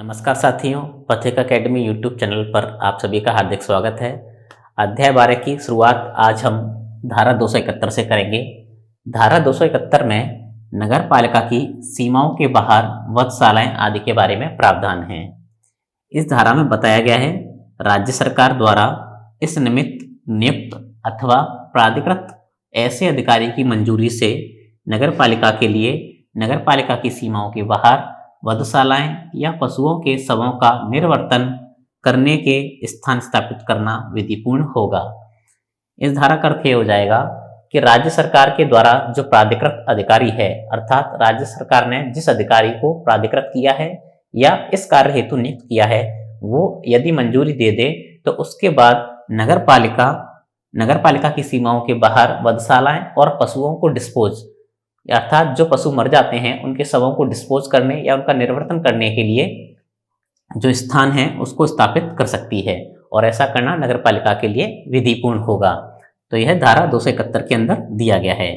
नमस्कार साथियों, पथिक अकेडमी यूट्यूब चैनल पर आप सभी का हार्दिक स्वागत है। अध्याय 12 की शुरुआत आज हम धारा 271 से करेंगे। धारा 271 में नगर पालिका की सीमाओं के बाहर वधशालाएं आदि के बारे में प्रावधान है। इस धारा में बताया गया है, राज्य सरकार द्वारा इस निमित्त नियुक्त अथवा प्राधिकृत ऐसे अधिकारी की मंजूरी से नगर पालिका के लिए नगर पालिका की सीमाओं के बाहर वधशालाएं या पशुओं के शवों का निर्वर्तन करने के स्थान स्थापित करना विधिपूर्ण होगा। इस धारा का अर्थ ये हो जाएगा कि राज्य सरकार के द्वारा जो प्राधिकृत अधिकारी है, अर्थात राज्य सरकार ने जिस अधिकारी को प्राधिकृत किया है या इस कार्य हेतु नियुक्त किया है, वो यदि मंजूरी दे दे तो उसके बाद नगर पालिका की सीमाओं के बाहर वधशालाएं और पशुओं को डिस्पोज, अर्थात जो पशु मर जाते हैं उनके शवों को डिस्पोज करने या उनका निर्वर्तन करने के लिए जो स्थान है उसको स्थापित कर सकती है, और ऐसा करना नगर पालिका के लिए विधिपूर्ण होगा। तो यह धारा 271 के अंदर दिया गया है।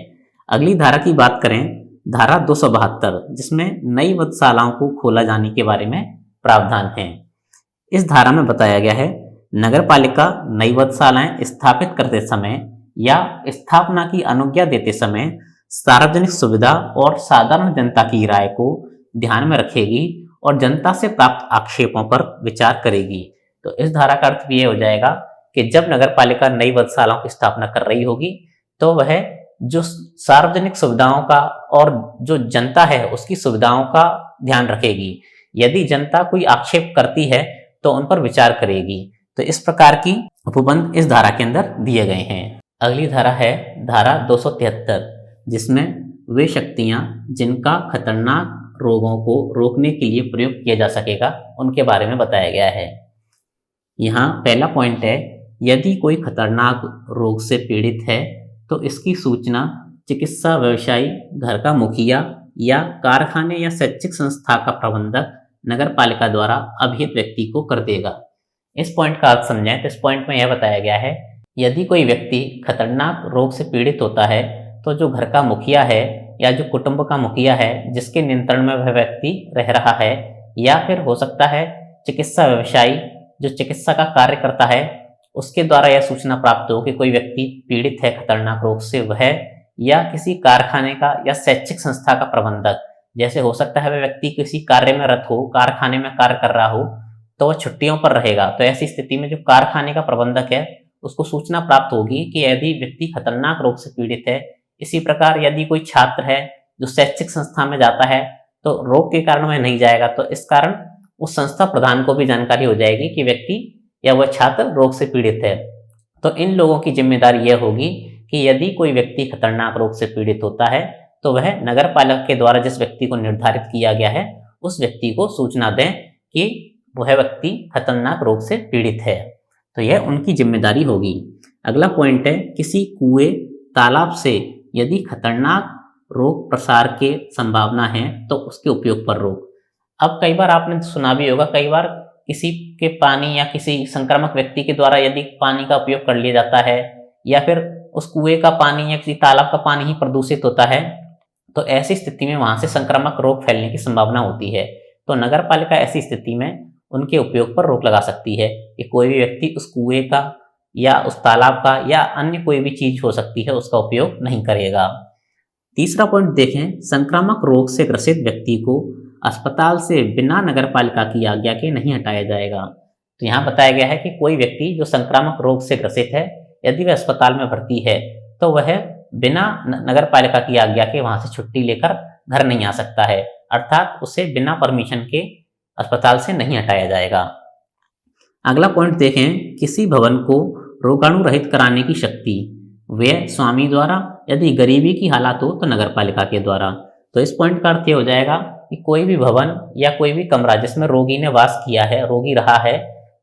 अगली धारा की बात करें, धारा 272, जिसमें नई वधशालाओं को खोला जाने के बारे में प्रावधान है। इस धारा में बताया गया है, नगर पालिका नई वधशालाएं स्थापित करते समय या स्थापना की अनुज्ञा देते समय सार्वजनिक सुविधा और साधारण जनता की राय को ध्यान में रखेगी और जनता से प्राप्त आक्षेपों पर विचार करेगी। तो इस धारा का अर्थ भी ये हो जाएगा कि जब नगर पालिका नई वधशालाओं की स्थापना कर रही होगी तो वह जो सार्वजनिक सुविधाओं का और जो जनता है उसकी सुविधाओं का ध्यान रखेगी। यदि जनता कोई आक्षेप करती है तो उन पर विचार करेगी। तो इस प्रकार की उपबंध इस धारा के अंदर दिए गए हैं। अगली धारा है धारा 273, जिसमें वे शक्तियां जिनका खतरनाक रोगों को रोकने के लिए प्रयोग किया जा सकेगा उनके बारे में बताया गया है। यहाँ पहला पॉइंट है, यदि कोई खतरनाक रोग से पीड़ित है तो इसकी सूचना चिकित्सा व्यवसायी, घर का मुखिया या कारखाने या शैक्षिक संस्था का प्रबंधक नगर पालिका द्वारा अभिहित व्यक्ति को कर देगा। इस पॉइंट का अर्थ समझें तो इस पॉइंट में यह बताया गया है, यदि कोई व्यक्ति खतरनाक रोग से पीड़ित होता है तो जो घर का मुखिया है या जो कुटुंब का मुखिया है जिसके नियंत्रण में वह व्यक्ति रह रहा है, या फिर हो सकता है चिकित्सा व्यवसायी जो चिकित्सा का कार्य करता है, उसके द्वारा यह सूचना प्राप्त हो कि कोई व्यक्ति पीड़ित है खतरनाक रोग से, वह या किसी कारखाने का या शैक्षिक संस्था का प्रबंधक, जैसे हो सकता है वह व्यक्ति किसी कार्य में रत हो, कारखाने में कार्य कर रहा हो तो वह छुट्टियों पर रहेगा। तो ऐसी स्थिति में जो कारखाने का प्रबंधक है उसको सूचना प्राप्त होगी कि यदि व्यक्ति खतरनाक रोग से पीड़ित है। इसी प्रकार यदि कोई छात्र है जो शैक्षिक संस्था में जाता है तो रोग के कारण वह नहीं जाएगा, तो इस कारण उस संस्था प्रधान को भी जानकारी हो जाएगी कि व्यक्ति या वह छात्र रोग से पीड़ित है। तो इन लोगों की जिम्मेदारी यह होगी कि यदि कोई व्यक्ति खतरनाक रोग से पीड़ित होता है तो वह नगर पालिका के द्वारा जिस व्यक्ति को निर्धारित किया गया है उस व्यक्ति को सूचना दें कि वह व्यक्ति खतरनाक रोग से पीड़ित है। तो यह उनकी जिम्मेदारी होगी। अगला पॉइंट है, किसी कुएं, तालाब से यदि खतरनाक रोग प्रसार के संभावना है तो उसके उपयोग पर रोक। अब कई बार आपने सुना भी होगा, कई बार किसी के पानी या किसी संक्रामक व्यक्ति के द्वारा यदि पानी का उपयोग कर लिया जाता है या फिर उस कुएं का पानी या किसी तालाब का पानी ही प्रदूषित होता है, तो ऐसी स्थिति में वहां से संक्रामक रोग फैलने की संभावना होती है। तो नगर पालिका ऐसी स्थिति में उनके उपयोग पर रोक लगा सकती है कि कोई भी व्यक्ति उस कुएं का या उस तालाब का या अन्य कोई भी चीज हो सकती है उसका उपयोग नहीं करेगा। तीसरा पॉइंट देखें, संक्रामक रोग से ग्रसित व्यक्ति को अस्पताल से बिना नगर पालिका की आज्ञा के नहीं हटाया जाएगा। तो यहाँ बताया गया है कि कोई व्यक्ति जो संक्रामक रोग से ग्रसित है, यदि वह अस्पताल में भर्ती है तो वह बिना नगर पालिका की आज्ञा के वहां से छुट्टी लेकर घर नहीं आ सकता है, अर्थात उसे बिना परमिशन के अस्पताल से नहीं हटाया जाएगा। अगला पॉइंट देखें, किसी भवन को रोगाणु रहित कराने की शक्ति व्यय स्वामी द्वारा, यदि गरीबी की हालत हो तो नगर पालिका के द्वारा। तो इस पॉइंट का अर्थ ये हो जाएगा कि कोई भी भवन या कोई भी कमरा जिसमें रोगी ने वास किया है, रोगी रहा है,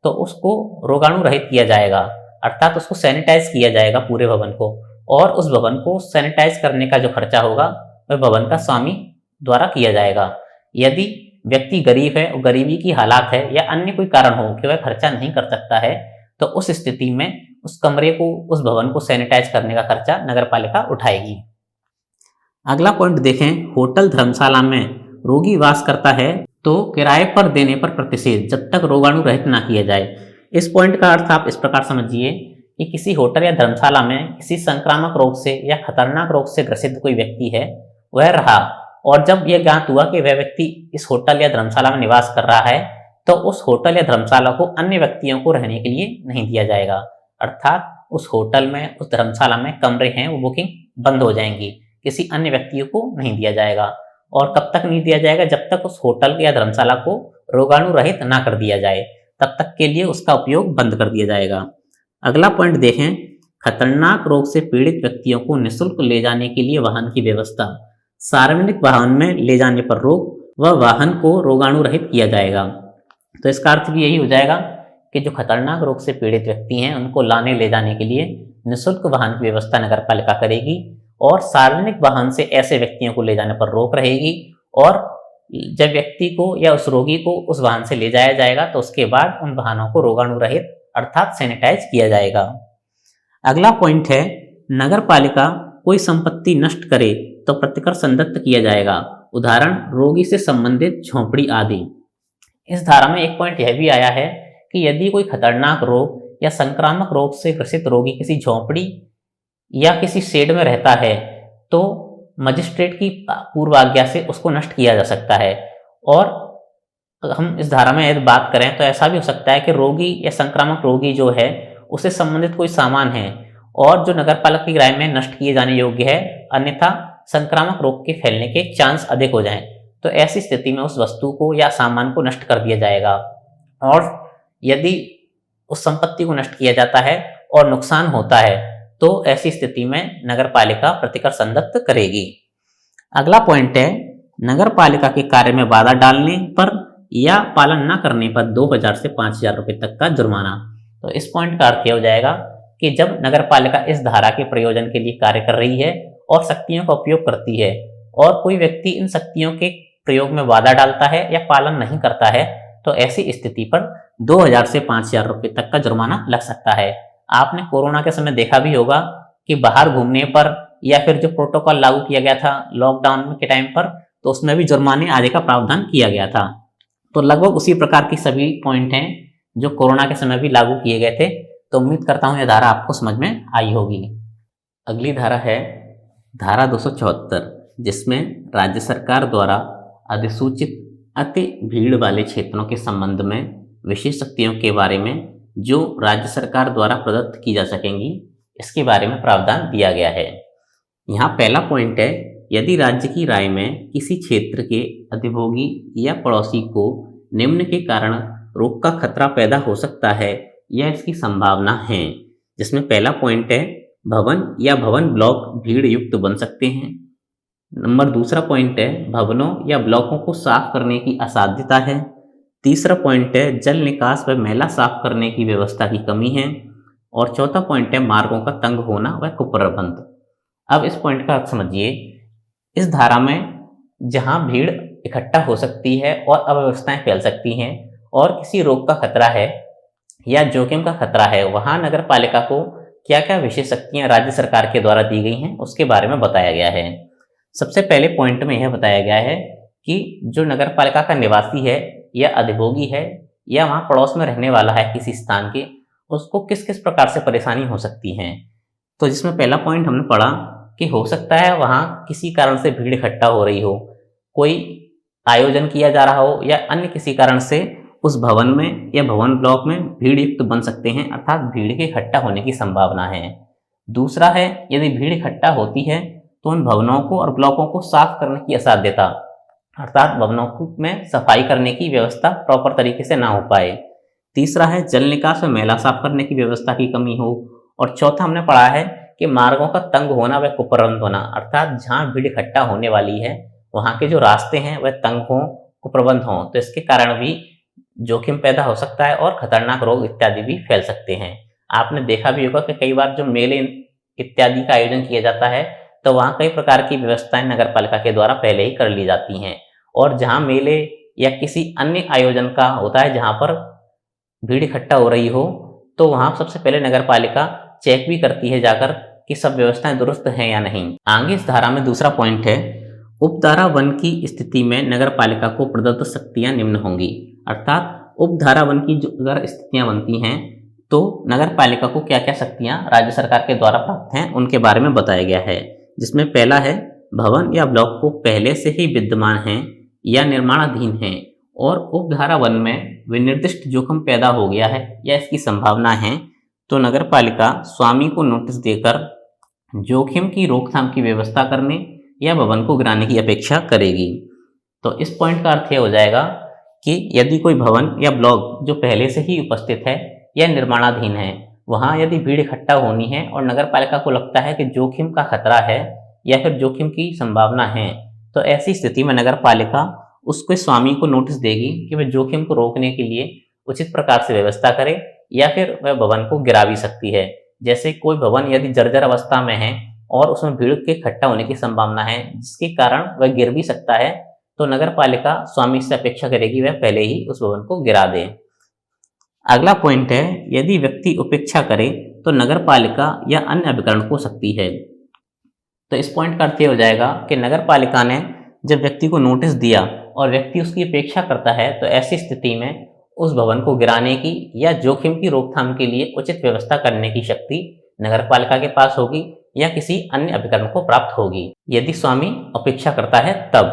तो उसको रोगाणु रहित किया जाएगा, अर्थात उसको सैनिटाइज किया जाएगा पूरे भवन को, और उस भवन को सैनिटाइज करने का जो खर्चा होगा वह भवन का स्वामी द्वारा किया जाएगा। यदि व्यक्ति गरीब है और गरीबी की हालात है या अन्य कोई कारण हो कि वह खर्चा नहीं कर सकता है, तो उस स्थिति में उस कमरे को, उस भवन को सैनिटाइज करने का खर्चा नगर पालिका उठाएगी। अगला पॉइंट देखें, होटल धर्मशाला में रोगी वास करता है तो किराए पर देने पर प्रतिषेध जब तक रोगाणु रहित ना किया जाए। इस पॉइंट का अर्थ आप इस प्रकार समझिए कि किसी होटल या धर्मशाला में किसी संक्रामक रोग से या खतरनाक रोग से ग्रसित कोई व्यक्ति है, वह रहा, और जब यह ज्ञात हुआ कि वह व्यक्ति इस होटल या धर्मशाला में निवास कर रहा है, तो उस होटल या धर्मशाला को अन्य व्यक्तियों को रहने के लिए नहीं दिया जाएगा। अर्थात उस होटल में, उस धर्मशाला में कमरे हैं, वो बुकिंग बंद हो जाएंगी, किसी अन्य व्यक्तियों को नहीं दिया जाएगा। और कब तक नहीं दिया जाएगा? जब तक उस होटल या धर्मशाला को रोगाणु रहित ना कर दिया जाए, तब तक के लिए उसका उपयोग बंद कर दिया जाएगा। अगला पॉइंट देखें, खतरनाक रोग से पीड़ित व्यक्तियों को निःशुल्क ले जाने के लिए वाहन की व्यवस्था। सार्वजनिक वाहन में ले जाने पर रोग व वाहन को रोगाणु रहित किया जाएगा। तो इसका अर्थ भी यही हो जाएगा कि जो खतरनाक रोग से पीड़ित व्यक्ति हैं, उनको लाने ले जाने के लिए निःशुल्क वाहन की व्यवस्था नगर पालिका करेगी, और सार्वजनिक वाहन से ऐसे व्यक्तियों को ले जाने पर रोक रहेगी। और जब व्यक्ति को या उस रोगी को उस वाहन से ले जाया जाएगा, तो उसके बाद उन वाहनों को रोगाणु रहित अर्थात सैनिटाइज किया जाएगा। अगला पॉइंट है, नगर पालिका कोई संपत्ति नष्ट करे तो प्रतिकर संदत्त किया जाएगा। उदाहरण, रोगी से संबंधित झोंपड़ी आदि। इस धारा में एक पॉइंट यह भी आया है कि यदि कोई खतरनाक रोग या संक्रामक रोग से ग्रसित रोगी किसी झोंपड़ी या किसी शेड में रहता है, तो मजिस्ट्रेट की पूर्व आज्ञा से उसको नष्ट किया जा सकता है। और हम इस धारा में यदि बात करें तो ऐसा भी हो सकता है कि रोगी या संक्रामक रोगी जो है, उससे संबंधित कोई सामान है और जो नगरपालिका की राय में नष्ट किए जाने योग्य है, अन्यथा संक्रामक रोग के फैलने के चांस अधिक हो जाएं, तो ऐसी स्थिति में उस वस्तु को या सामान को नष्ट कर दिया जाएगा। और यदि उस संपत्ति को नष्ट किया जाता है और नुकसान होता है, तो ऐसी स्थिति में नगरपालिका प्रतिकर संदत्त करेगी। अगला पॉइंट है, नगरपालिका के कार्य में बाधा डालने पर या पालन न करने पर 2000 से 5000 रुपए तक का जुर्माना। तो इस पॉइंट का अर्थ यह हो जाएगा कि जब नगरपालिका इस धारा के प्रयोजन के लिए कार्य कर रही है और शक्तियों का उपयोग करती है, और कोई व्यक्ति इन शक्तियों के प्रयोग में बाधा डालता है या पालन नहीं करता है, तो ऐसी स्थिति पर 2000 से 5000 रुपए तक का जुर्माना लग सकता है। आपने कोरोना के समय देखा भी होगा कि बाहर घूमने पर या फिर जो प्रोटोकॉल लागू किया गया था लॉकडाउन के टाइम पर, तो उसमें भी जुर्माने आदि का प्रावधान किया गया था। तो लगभग उसी प्रकार की सभी पॉइंट हैं जो कोरोना के समय भी लागू किए गए थे। तो उम्मीद करता हूं यह धारा आपको समझ में आई होगी। अगली धारा है धारा 274, जिसमें राज्य सरकार द्वारा अधिसूचित अति भीड़ वाले क्षेत्रों के संबंध में विशेष शक्तियों के बारे में जो राज्य सरकार द्वारा प्रदत्त की जा सकेंगी, इसके बारे में प्रावधान दिया गया है। यहाँ पहला पॉइंट है, यदि राज्य की राय में किसी क्षेत्र के अधिभोगी या पड़ोसी को निम्न के कारण रोग का खतरा पैदा हो सकता है या इसकी संभावना है, जिसमें पहला पॉइंट है, भवन या भवन ब्लॉक भीड़ युक्त बन सकते हैं। नंबर दूसरा पॉइंट है, भवनों या ब्लॉकों को साफ करने की असाध्यता है। तीसरा पॉइंट है, जल निकास व मैला साफ करने की व्यवस्था की कमी है। और चौथा पॉइंट है, मार्गों का तंग होना व कुप्रबंध। अब इस पॉइंट का अर्थ समझिए। इस धारा में जहां भीड़ इकट्ठा हो सकती है और अव्यवस्थाएं फैल सकती हैं और किसी रोग का खतरा है या जोखिम का खतरा है, वहां नगर पालिका को क्या क्या विशेष शक्तियां राज्य सरकार के द्वारा दी गई हैं, उसके बारे में बताया गया है। सबसे पहले पॉइंट में यह बताया गया है कि जो नगर पालिका का निवासी है या अधिभोगी है या वहां पड़ोस में रहने वाला है किसी स्थान के, उसको किस किस प्रकार से परेशानी हो सकती है। तो जिसमें पहला पॉइंट हमने पढ़ा कि हो सकता है वहां किसी कारण से भीड़ इकट्ठा हो रही हो, कोई आयोजन किया जा रहा हो या अन्य किसी कारण से उस भवन में या भवन ब्लॉक में भीड़ युक्त बन सकते हैं, अर्थात भीड़ के इकट्ठा होने की संभावना है। दूसरा है, यदि भीड़ इकट्ठा होती है तो उन भवनों को और ब्लॉकों को साफ करने की असाध्यता, अर्थात भवनों में सफाई करने की व्यवस्था प्रॉपर तरीके से ना हो पाए। तीसरा है, जल निकास में मैला साफ करने की व्यवस्था की कमी हो। और चौथा हमने पढ़ा है कि मार्गों का तंग होना व कुप्रबंध होना, अर्थात जहां भीड़ इकट्ठा होने वाली है वहां के जो रास्ते हैं वह तंग हों, कुप्रबंध हों, तो इसके कारण भी जोखिम पैदा हो सकता है और खतरनाक रोग इत्यादि भी फैल सकते हैं। आपने देखा भी होगा कि कई बार जो मेले इत्यादि का आयोजन किया जाता है तो वहां कई प्रकार की व्यवस्थाएं नगर पालिका के द्वारा पहले ही कर ली जाती हैं। और जहां मेले या किसी अन्य आयोजन का होता है जहां पर भीड़ इकट्ठा हो रही हो, तो वहां सबसे पहले नगर पालिका चेक भी करती है जाकर कि सब व्यवस्थाएं दुरुस्त हैं या नहीं। आगे इस धारा में दूसरा पॉइंट है, उपधारा वन की स्थिति में नगर पालिका को प्रदत्त शक्तियां निम्न होंगी। अर्थात उपधारा वन की जो अगर स्थितियां बनती हैं तो नगर पालिका को क्या क्या शक्तियां राज्य सरकार के द्वारा प्राप्त हैं उनके बारे में बताया गया है। जिसमें पहला है, भवन या ब्लॉक को पहले से ही विद्यमान हैं या निर्माणाधीन हैं और उपधारा वन में विनिर्दिष्ट जोखिम पैदा हो गया है या इसकी संभावना है, तो नगर पालिका स्वामी को नोटिस देकर जोखिम की रोकथाम की व्यवस्था करने या भवन को गिराने की अपेक्षा करेगी। तो इस पॉइंट का अर्थ यह हो जाएगा कि यदि कोई भवन या ब्लॉक जो पहले से ही उपस्थित है या निर्माणाधीन है, वहां यदि भीड़ इकट्ठा होनी है और नगर पालिका को लगता है कि जोखिम का खतरा है या फिर जोखिम की संभावना है, तो ऐसी स्थिति में नगर पालिका उसके स्वामी को नोटिस देगी कि वह जोखिम को रोकने के लिए उचित प्रकार से व्यवस्था करे या फिर वह भवन को गिरा भी सकती है। जैसे कोई भवन यदि जर्जर अवस्था में है और उसमें भीड़ के इकट्ठा होने की संभावना है जिसके कारण वह गिर भी सकता है, तो नगर पालिका स्वामी से अपेक्षा करेगी वह पहले ही उस भवन को गिरा दे। अगला पॉइंट है, यदि व्यक्ति उपेक्षा करे तो नगर पालिका या अन्य अभिकरण हो सकती है। तो इस पॉइंट का अर्थ यह हो जाएगा कि नगर पालिका ने जब व्यक्ति को नोटिस दिया और व्यक्ति उसकी अपेक्षा करता है, तो ऐसी स्थिति में उस भवन को गिराने की या जोखिम की रोकथाम के लिए उचित व्यवस्था करने की शक्ति नगर पालिका के पास होगी या किसी अन्य अभिकरण को प्राप्त होगी, यदि स्वामी अपेक्षा करता है तब।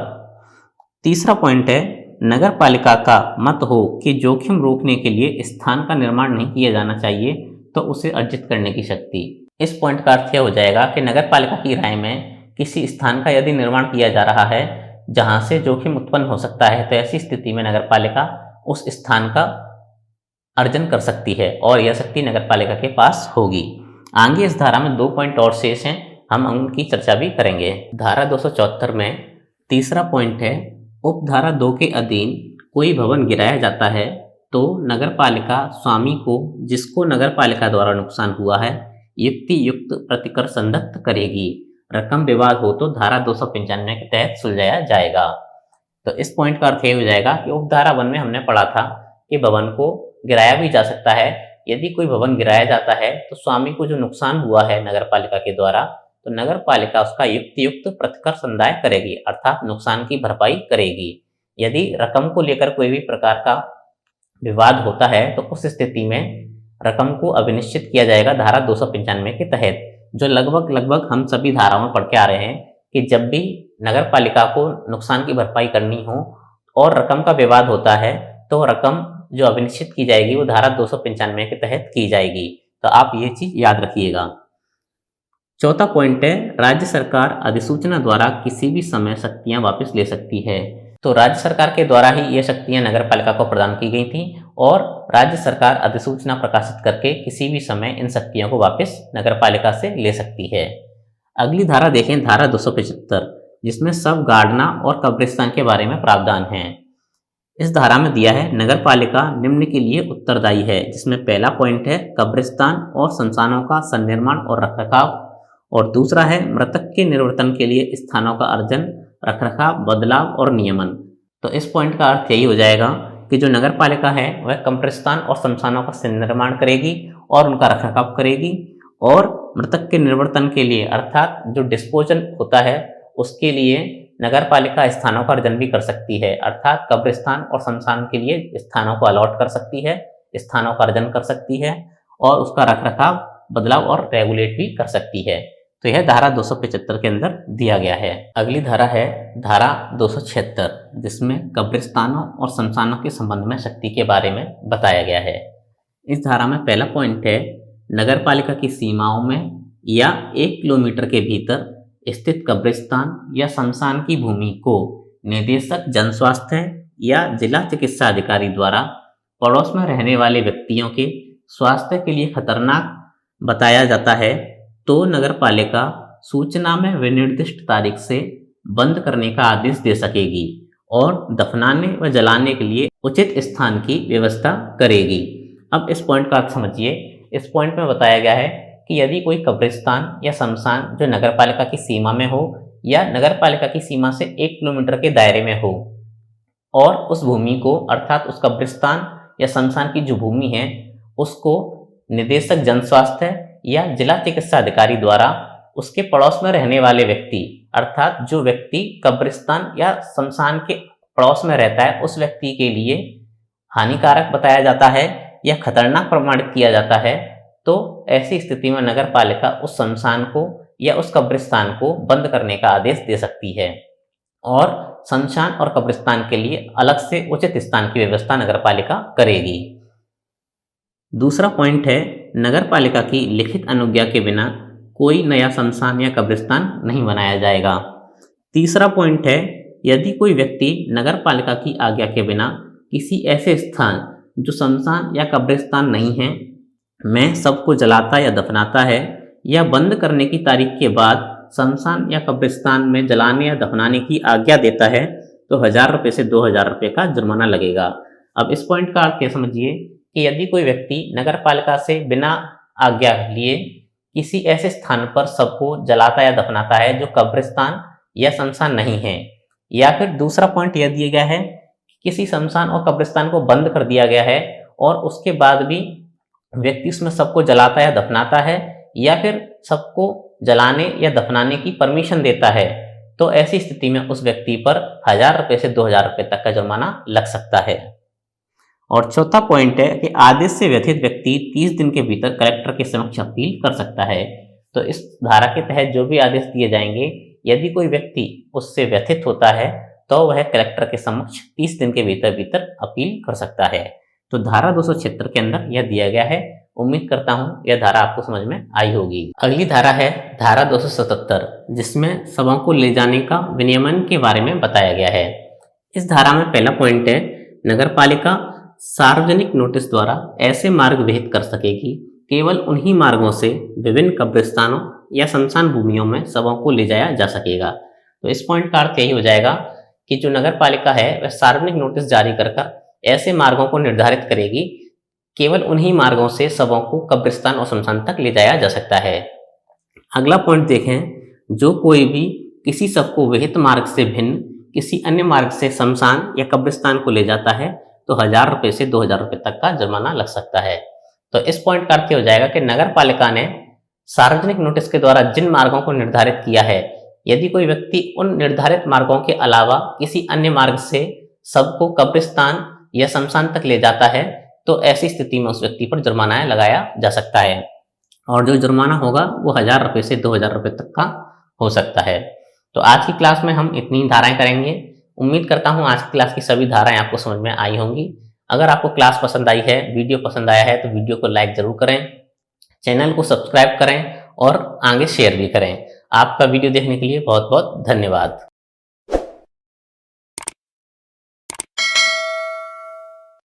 तीसरा पॉइंट है, नगर पालिका का मत हो कि जोखिम रोकने के लिए स्थान का निर्माण नहीं किया जाना चाहिए, तो उसे अर्जित करने की शक्ति। इस पॉइंट का अर्थ यह हो जाएगा कि नगर पालिका की राय में किसी स्थान का यदि निर्माण किया जा रहा है जहां से जोखिम उत्पन्न हो सकता है, तो ऐसी स्थिति में नगर पालिका उस स्थान का अर्जन कर सकती है और यह शक्ति नगर पालिका के पास होगी। आगे इस धारा में 2 पॉइंट और शेष हैं, हम उनकी चर्चा भी करेंगे। धारा 274 में तीसरा पॉइंट है, उपधारा 2 के अधीन कोई भवन गिराया जाता है तो नगर पालिका स्वामी को जिसको नगर पालिका द्वारा नुकसान हुआ है युक्ति युक्त प्रतिकर संदत्त करेगी। रकम विवाद हो तो धारा 295 के तहत सुलझाया जाएगा। तो इस पॉइंट का अर्थ ये हो जाएगा कि उपधारा 1 में हमने पढ़ा था कि भवन को गिराया भी जा सकता है। यदि कोई भवन गिराया जाता है तो स्वामी को जो नुकसान हुआ है नगर पालिका के द्वारा, तो नगर पालिका उसका युक्त प्रतिकर संदाय करेगी, अर्थात नुकसान की भरपाई करेगी। यदि रकम को लेकर कोई भी प्रकार का विवाद होता है तो उस स्थिति में रकम को अभिनिश्चित किया जाएगा धारा 295 के तहत, जो लगभग हम सभी धाराओं में पढ़ के आ रहे हैं कि जब भी नगर पालिका को नुकसान की भरपाई करनी हो और रकम का विवाद होता है तो रकम जो अभिनिश्चित की जाएगी वो धारा 295 के तहत की जाएगी। तो आप ये चीज याद रखिएगा। चौथा पॉइंट है, राज्य सरकार अधिसूचना द्वारा किसी भी समय शक्तियां वापस ले सकती है। तो राज्य सरकार के द्वारा ही ये शक्तियां नगर पालिका को प्रदान की गई थी और राज्य सरकार अधिसूचना प्रकाशित करके किसी भी समय इन शक्तियों को वापस नगर पालिका से ले सकती है। अगली धारा देखें, धारा 275, जिसमें सब गाड़ना और कब्रिस्तान के बारे में प्रावधान है। इस धारा में दिया है, नगर पालिका निम्न के लिए उत्तरदायी है, जिसमें पहला पॉइंट है कब्रिस्तान और श्मशानों का सन्निर्माण और रखरखाव, और दूसरा है मृतक के निर्वर्तन के लिए स्थानों का अर्जन, रखरखाव, बदलाव और नियमन। तो इस पॉइंट का अर्थ यही हो जाएगा कि जो नगर पालिका है वह कब्रिस्तान और श्मशानों का सन्निर्माण करेगी और उनका रखरखाव करेगी, और मृतक के निर्वर्तन के लिए अर्थात जो डिस्पोजल होता है उसके लिए नगर पालिका स्थानों का अर्जन भी कर सकती है, अर्थात कब्रिस्तान और श्मशान के लिए स्थानों को अलॉट कर सकती है, स्थानों का अर्जन कर सकती है और उसका रखरखाव, बदलाव और रेगुलेट भी कर सकती है। तो यह धारा 275 के अंदर दिया गया है। अगली धारा है धारा 276, जिसमें कब्रिस्तानों और श्मशानों के संबंध में शक्ति के बारे में बताया गया है। इस धारा में पहला पॉइंट है, नगर पालिका की सीमाओं में या 1 किलोमीटर के भीतर स्थित कब्रिस्तान या श्मशान की भूमि को निदेशक जनस्वास्थ्य या जिला चिकित्सा अधिकारी द्वारा पड़ोस में रहने वाले व्यक्तियों के स्वास्थ्य के लिए खतरनाक बताया जाता है तो नगर पालिका सूचना में विनिर्दिष्ट तारीख से बंद करने का आदेश दे सकेगी और दफनाने व जलाने के लिए उचित स्थान की व्यवस्था करेगी। अब इस पॉइंट का अर्थ समझिए। इस पॉइंट में बताया गया है कि यदि कोई कब्रिस्तान या श्मशान जो नगर पालिका की सीमा में हो या नगर पालिका की सीमा से 1 किलोमीटर के दायरे में हो और उस भूमि को अर्थात उस कब्रिस्तान या श्मशान की जो भूमि है उसको निदेशक जनस्वास्थ्य या जिला चिकित्सा अधिकारी द्वारा उसके पड़ोस में रहने वाले व्यक्ति अर्थात जो व्यक्ति कब्रिस्तान या शमशान के पड़ोस में रहता है उस व्यक्ति के लिए हानिकारक बताया जाता है या खतरनाक प्रमाणित किया जाता है, तो ऐसी स्थिति में नगर पालिका उस शमशान को या उस कब्रिस्तान को बंद करने का आदेश दे सकती है और शमशान और कब्रिस्तान के लिए अलग से उचित स्थान की व्यवस्था नगर पालिका करेगी। दूसरा पॉइंट है, नगर पालिका की लिखित अनुज्ञा के बिना कोई नया शमशान या कब्रिस्तान नहीं बनाया जाएगा। तीसरा पॉइंट है, यदि कोई व्यक्ति नगर पालिका की आज्ञा के बिना किसी ऐसे स्थान जो शमशान या कब्रिस्तान नहीं है में सबको जलाता या दफनाता है या बंद करने की तारीख के बाद शमशान या कब्रिस्तान में जलाने या दफनाने की आज्ञा देता है तो 1000 रुपये से 2000 रुपये का जुर्माना लगेगा। अब इस पॉइंट का अर्थ यह समझिए कि यदि कोई व्यक्ति नगर पालिका से बिना आज्ञा लिए किसी ऐसे स्थान पर सबको जलाता या दफनाता है जो कब्रिस्तान या शमशान नहीं है, या फिर दूसरा पॉइंट यह दिया गया है कि किसी शमशान और कब्रिस्तान को बंद कर दिया गया है और उसके बाद भी व्यक्ति उसमें सबको जलाता या दफनाता है या फिर सबको जलाने या दफनाने की परमिशन देता है, तो ऐसी स्थिति में उस व्यक्ति पर 1000 रुपये से 2000 रुपये तक का जुर्माना लग सकता है। और चौथा पॉइंट है कि आदेश से व्यथित व्यक्ति 30 दिन के भीतर कलेक्टर के समक्ष अपील कर सकता है। तो इस धारा के तहत जो भी आदेश दिए जाएंगे, यदि कोई व्यक्ति उससे व्यथित होता है तो वह कलेक्टर के समक्ष 30 दिन के भीतर भीतर अपील कर सकता है। तो धारा 276 के अंदर यह दिया गया है। उम्मीद करता हूं यह धारा आपको समझ में आई होगी। अगली धारा है धारा 277, जिसमें शवों को ले जाने का विनियमन के बारे में बताया गया है। इस धारा में पहला पॉइंट है, नगर पालिका सार्वजनिक नोटिस द्वारा ऐसे मार्ग विहित कर सकेगी केवल उन्हीं मार्गों से विभिन्न कब्रिस्तानों या शमशान भूमियों में शवों को ले जाया जा सकेगा। तो इस पॉइंट का अर्थ यही हो जाएगा कि जो नगर पालिका है वह सार्वजनिक नोटिस जारी कर ऐसे मार्गों को निर्धारित करेगी, केवल उन्हीं मार्गों से शवों को कब्रिस्तान और शमशान तक ले जाया जा सकता है। अगला पॉइंट देखें, जो कोई भी किसी शव को विहित मार्ग से भिन्न किसी अन्य मार्ग से शमशान या कब्रिस्तान को ले जाता है तो 1000 रुपये से 2000 रुपये तक का जुर्माना लग सकता है। तो इस पॉइंट का अर्थ हो जाएगा कि नगर पालिका ने सार्वजनिक नोटिस के द्वारा जिन मार्गों को निर्धारित किया है, यदि कोई व्यक्ति उन निर्धारित मार्गों के अलावा किसी अन्य मार्ग से शव को कब्रिस्तान या शमशान तक ले जाता है तो ऐसी स्थिति में उस व्यक्ति पर जुर्माना लगाया जा सकता है और जो जुर्माना होगा वो 1000 रुपये से 2000 रुपये तक का हो सकता है। तो आज की क्लास में हम इतनी धाराएं करेंगे। उम्मीद करता हूं आज की क्लास की सभी धाराएं आपको समझ में आई होंगी। अगर आपको क्लास पसंद आई है, वीडियो पसंद आया है तो वीडियो को लाइक जरूर करें, चैनल को सब्सक्राइब करें और आगे शेयर भी करें। आपका वीडियो देखने के लिए बहुत बहुत धन्यवाद।